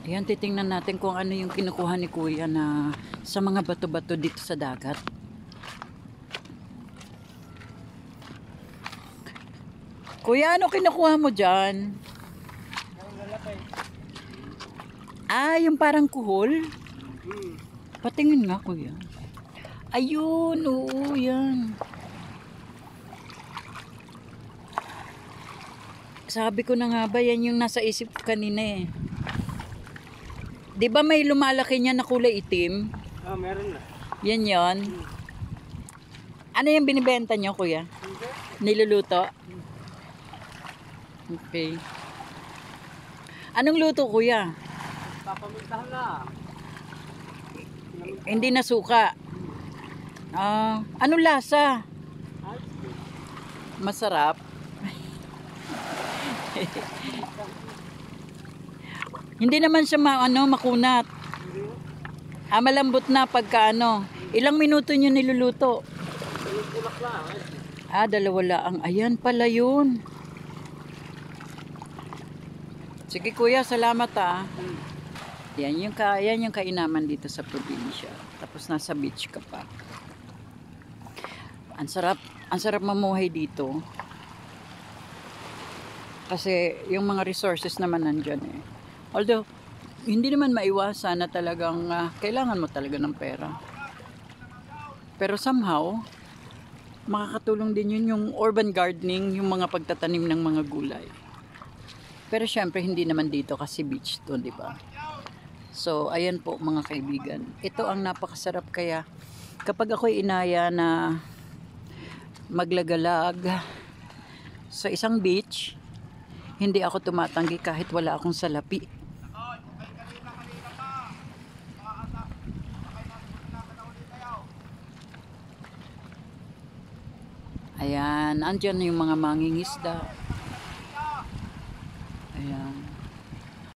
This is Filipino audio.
Ayan, titingnan natin kung ano yung kinukuha ni Kuya na sa mga bato-bato dito sa dagat. Kuya, ano kinukuha mo dyan? Ah, yung parang kuhol? Patingin nga, Kuya. Ayun, oo, yan. Sabi ko na nga ba, yan yung nasa isip ko kanina eh. Di ba may lumalaki niya na kulay itim? Ah, meron na. Yan yon. Ano yung binibenta nyo, Kuya? Niluluto? Okay. Anong luto, Kuya? Papamintahan na. Hindi na suka. Ah, anong lasa? Masarap. Hindi naman siya makunat. Ah, malambot na pagka ano. Ilang minuto nyo niluluto? Ah, 2 lang. Ayan pala yun. Sige Kuya, salamat ah. Yan yung kainaman dito sa probinsya. Tapos nasa beach ka pa. Ang sarap mamuhay dito. Kasi yung mga resources naman nandyan eh. Although, hindi naman maiwasan na talagang kailangan mo talaga ng pera. Pero somehow, makakatulong din yun yung urban gardening, yung mga pagtatanim ng mga gulay. Pero syempre, hindi naman dito kasi beach to, di ba? So, ayan po mga kaibigan. Ito ang napakasarap kaya kapag ako'y inaya na maglagalag sa isang beach, hindi ako tumatanggi kahit wala akong salapi. Ayan, andyan yung mga mangingisda. Ayan.